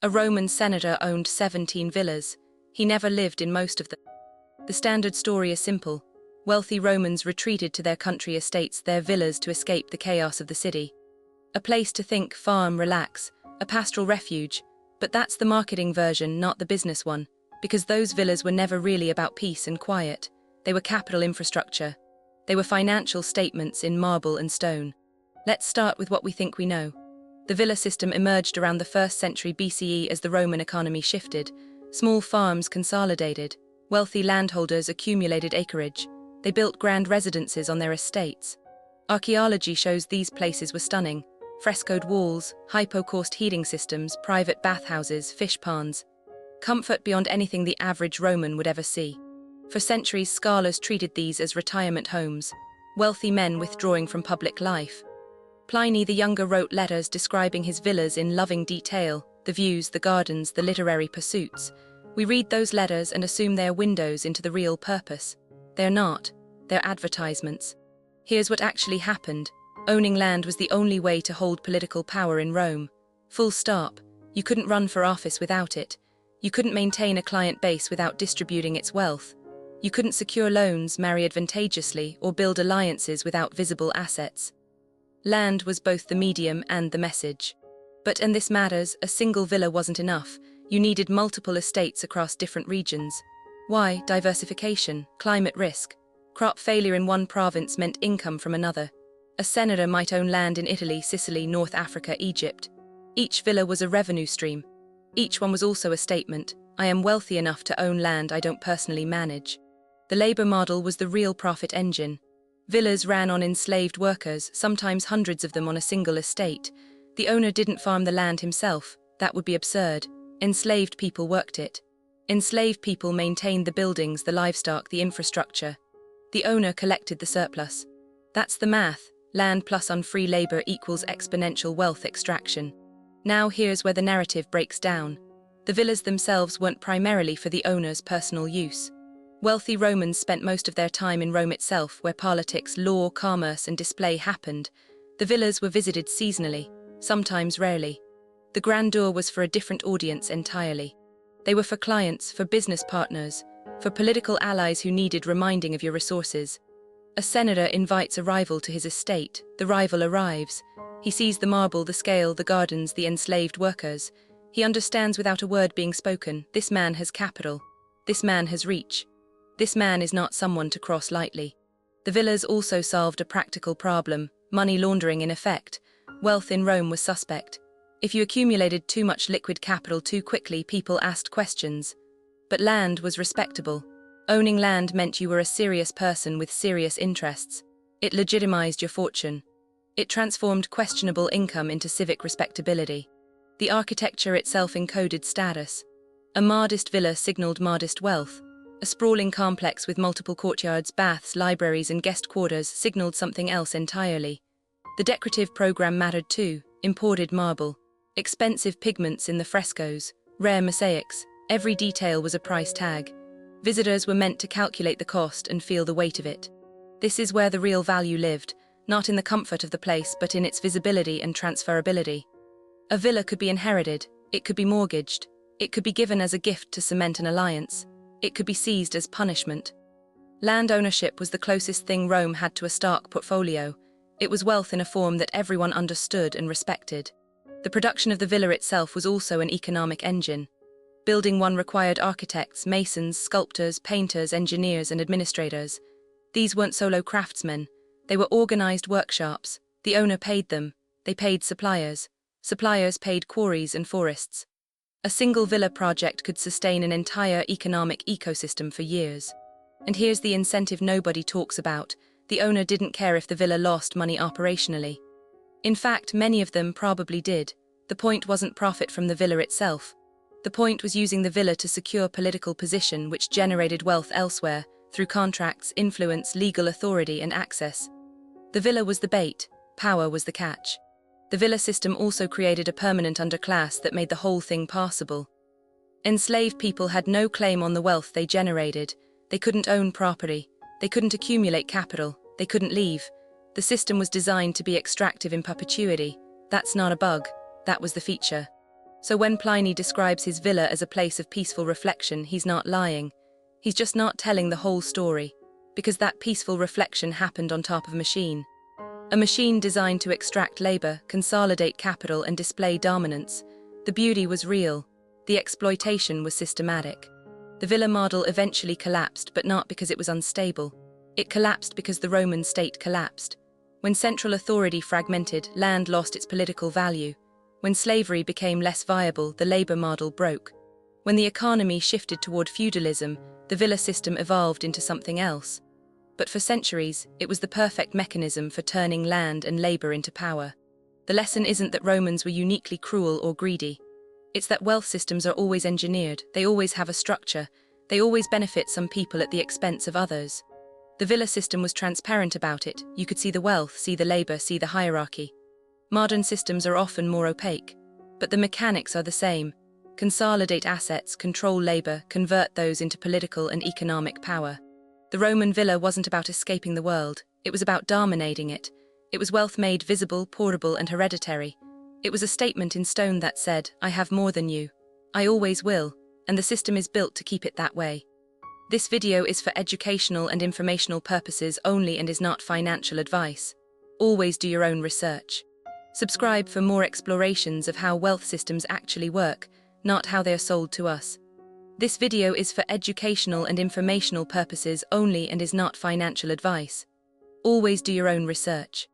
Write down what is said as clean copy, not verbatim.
A Roman senator owned 17 villas. He never lived in most of them. The standard story is simple. Wealthy Romans retreated to their country estates, their villas, to escape the chaos of the city. A place to think, farm, relax, a pastoral refuge. But that's the marketing version, not the business one, because those villas were never really about peace and quiet. They were capital infrastructure. They were financial statements in marble and stone. Let's start with what we think we know. The villa system emerged around the 1st century BCE as the Roman economy shifted. Small farms consolidated. Wealthy landholders accumulated acreage. They built grand residences on their estates. Archaeology shows these places were stunning. Frescoed walls, hypocauste heating systems, private bathhouses, fish ponds. Comfort beyond anything the average Roman would ever see. For centuries, scholars treated these as retirement homes, wealthy men withdrawing from public life. Pliny the Younger wrote letters describing his villas in loving detail, the views, the gardens, the literary pursuits. We read those letters and assume they are windows into the real purpose. They're not. They're advertisements. Here's what actually happened. Owning land was the only way to hold political power in Rome. Full stop. You couldn't run for office without it. You couldn't maintain a client base without distributing its wealth. You couldn't secure loans, marry advantageously, or build alliances without visible assets. Land was both the medium and the message. But, and this matters, a single villa wasn't enough. You needed multiple estates across different regions. Why? Diversification, climate risk. Crop failure in one province meant income from another. A senator might own land in Italy, Sicily, North Africa, Egypt. Each villa was a revenue stream. Each one was also a statement: I am wealthy enough to own land I don't personally manage. The labor model was the real profit engine. Villas ran on enslaved workers, sometimes hundreds of them on a single estate. The owner didn't farm the land himself. That would be absurd. Enslaved people worked it. Enslaved people maintained the buildings, the livestock, the infrastructure. The owner collected the surplus. That's the math. Land plus unfree labor equals exponential wealth extraction. Now here's where the narrative breaks down. The villas themselves weren't primarily for the owner's personal use. Wealthy Romans spent most of their time in Rome itself, where politics, law, commerce, and display happened. The villas were visited seasonally, sometimes rarely. The grandeur was for a different audience entirely. They were for clients, for business partners, for political allies who needed reminding of your resources. A senator invites a rival to his estate. The rival arrives. He sees the marble, the scale, the gardens, the enslaved workers. He understands without a word being spoken. This man has capital. This man has reach. This man is not someone to cross lightly. The villas also solved a practical problem: money laundering in effect. Wealth in Rome was suspect. If you accumulated too much liquid capital too quickly, people asked questions. But land was respectable. Owning land meant you were a serious person with serious interests. It legitimized your fortune. It transformed questionable income into civic respectability. The architecture itself encoded status. A modest villa signaled modest wealth. A sprawling complex with multiple courtyards, baths, libraries, and guest quarters signaled something else entirely. The decorative program mattered too: imported marble, expensive pigments in the frescoes, rare mosaics. Every detail was a price tag. Visitors were meant to calculate the cost and feel the weight of it. This is where the real value lived, not in the comfort of the place but in its visibility and transferability. A villa could be inherited, it could be mortgaged, it could be given as a gift to cement an alliance, it could be seized as punishment. Land ownership was the closest thing Rome had to a stark portfolio. It was wealth in a form that everyone understood and respected. The production of the villa itself was also an economic engine. Building one required architects, masons, sculptors, painters, engineers, and administrators. These weren't solo craftsmen. They were organized workshops. The owner paid them. They paid suppliers. Suppliers paid quarries and forests. A single villa project could sustain an entire economic ecosystem for years. And here's the incentive nobody talks about. The owner didn't care if the villa lost money operationally. In fact, many of them probably did. The point wasn't profit from the villa itself. The point was using the villa to secure political position, which generated wealth elsewhere, through contracts, influence, legal authority, and access. The villa was the bait, power was the catch. The villa system also created a permanent underclass that made the whole thing passable. Enslaved people had no claim on the wealth they generated. They couldn't own property. They couldn't accumulate capital. They couldn't leave. The system was designed to be extractive in perpetuity. That's not a bug. That was the feature. So when Pliny describes his villa as a place of peaceful reflection, he's not lying. He's just not telling the whole story, because that peaceful reflection happened on top of a machine. A machine designed to extract labor, consolidate capital, and display dominance. The beauty was real. The exploitation was systematic. The villa model eventually collapsed, but not because it was unstable. It collapsed because the Roman state collapsed. When central authority fragmented, land lost its political value. When slavery became less viable, the labor model broke. When the economy shifted toward feudalism, the villa system evolved into something else. But for centuries, it was the perfect mechanism for turning land and labor into power. The lesson isn't that Romans were uniquely cruel or greedy. It's that wealth systems are always engineered, they always have a structure, they always benefit some people at the expense of others. The villa system was transparent about it. You could see the wealth, see the labor, see the hierarchy. Modern systems are often more opaque, but the mechanics are the same. Consolidate assets, control labor, convert those into political and economic power. The Roman villa wasn't about escaping the world, it was about dominating it. It was wealth made visible, portable, and hereditary. It was a statement in stone that said, I have more than you. I always will, and the system is built to keep it that way. This video is for educational and informational purposes only and is not financial advice. Always do your own research. Subscribe for more explorations of how wealth systems actually work, not how they are sold to us. This video is for educational and informational purposes only and is not financial advice. Always do your own research.